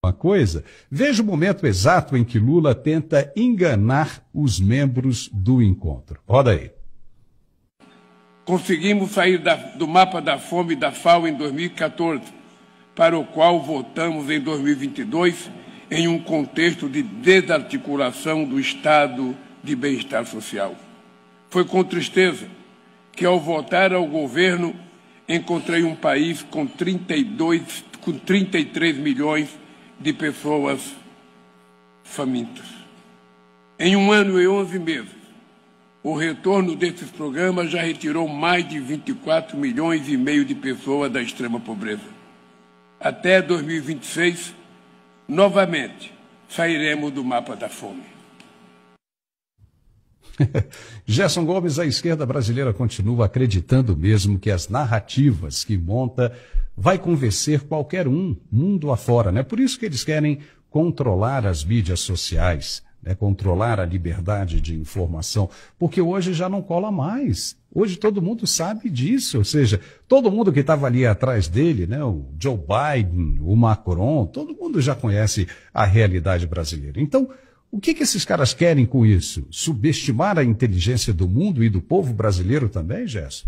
uma coisa, veja o momento exato em que Lula tenta enganar os membros do encontro. Roda aí. Conseguimos sair do mapa da fome e da FAO em 2014, para o qual votamos em 2022, em um contexto de desarticulação do Estado de bem-estar social. Foi com tristeza que, ao votar ao governo, encontrei um país com 33 milhões de pessoas famintas. Em 1 ano e 11 meses, o retorno desses programas já retirou mais de 24 milhões e meio de pessoas da extrema pobreza. Até 2026, novamente, sairemos do mapa da fome. Gerson Gomes, a esquerda brasileira continua acreditando mesmo que as narrativas que monta vai convencer qualquer um, mundo afora, né? Por isso que eles querem controlar as mídias sociais, né? Controlar a liberdade de informação, porque hoje já não cola mais. Hoje todo mundo sabe disso, ou seja, todo mundo que estava ali atrás dele, né? O Joe Biden, o Macron, todo mundo já conhece a realidade brasileira. Então, o que esses caras querem com isso? Subestimar a inteligência do mundo e do povo brasileiro também, Gerson?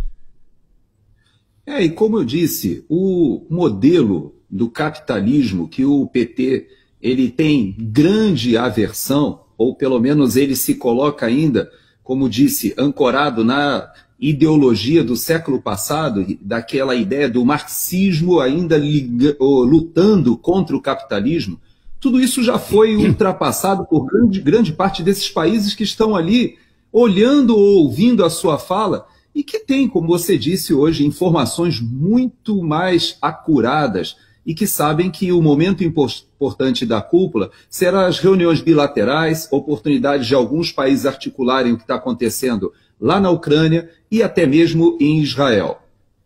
E como eu disse, o modelo do capitalismo que o PT ele tem grande aversão, ou pelo menos ele se coloca ainda, como disse, ancorado na ideologia do século passado, daquela ideia do marxismo ainda lutando contra o capitalismo, tudo isso já foi ultrapassado por grande parte desses países que estão ali olhando ou ouvindo a sua fala e que tem, como você disse hoje, informações muito mais acuradas e que sabem que o momento importante da cúpula será as reuniões bilaterais, oportunidades de alguns países articularem o que está acontecendo lá na Ucrânia e até mesmo em Israel.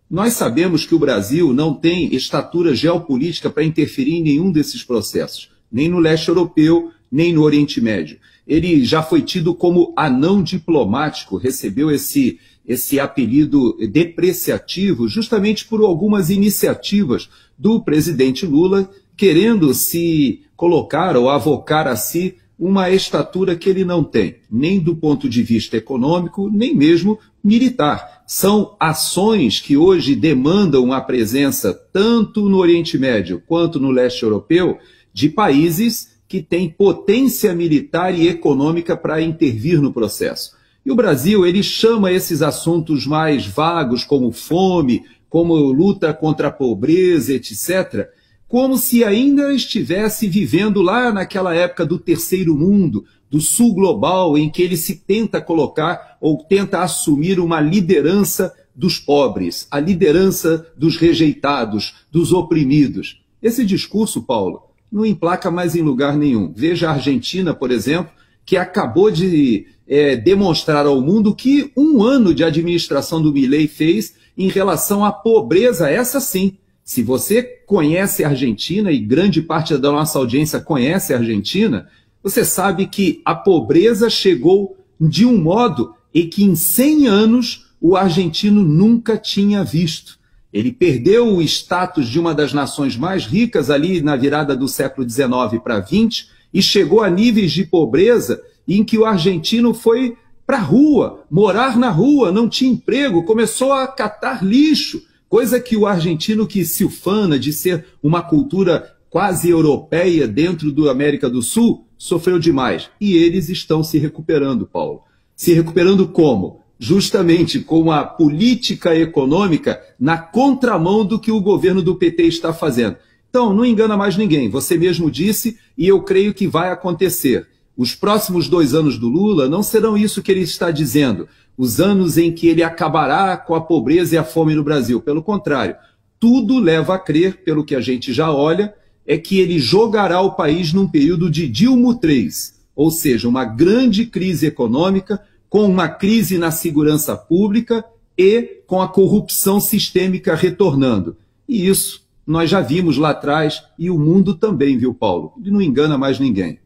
Nós sabemos que o Brasil não tem estatura geopolítica para interferir em nenhum desses processos, nem no leste europeu, nem no Oriente Médio. Ele já foi tido como anão diplomático, recebeu esse apelido depreciativo justamente por algumas iniciativas do presidente Lula querendo se colocar ou avocar a si uma estatura que ele não tem, nem do ponto de vista econômico, nem mesmo militar. São ações que hoje demandam a presença tanto no Oriente Médio quanto no leste europeu de países que têm potência militar e econômica para intervir no processo. E o Brasil, ele chama esses assuntos mais vagos, como fome, como luta contra a pobreza, etc., como se ainda estivesse vivendo lá naquela época do terceiro mundo, do sul global, em que ele se tenta colocar ou tenta assumir uma liderança dos pobres, a liderança dos rejeitados, dos oprimidos. Esse discurso, Paulo, não emplaca mais em lugar nenhum. Veja a Argentina, por exemplo, que acabou de demonstrar ao mundo que 1 ano de administração do Milei fez em relação à pobreza, essa sim. Se você conhece a Argentina, e grande parte da nossa audiência conhece a Argentina, você sabe que a pobreza chegou de um modo em que em 100 anos o argentino nunca tinha visto. Ele perdeu o status de uma das nações mais ricas ali na virada do século XIX para XX e chegou a níveis de pobreza em que o argentino foi para a rua, morar na rua, não tinha emprego, começou a catar lixo, coisa que o argentino que se ufana de ser uma cultura quase europeia dentro da América do Sul, sofreu demais. E eles estão se recuperando, Paulo. Se recuperando como? Justamente com a política econômica na contramão do que o governo do PT está fazendo. Então, não engana mais ninguém. Você mesmo disse, e eu creio que vai acontecer. Os próximos 2 anos do Lula não serão isso que ele está dizendo, os anos em que ele acabará com a pobreza e a fome no Brasil. Pelo contrário, tudo leva a crer, pelo que a gente já olha, é que ele jogará o país num período de Dilma III, ou seja, uma grande crise econômica, com uma crise na segurança pública e com a corrupção sistêmica retornando. E isso nós já vimos lá atrás, e o mundo também, viu, Paulo? Ele não engana mais ninguém.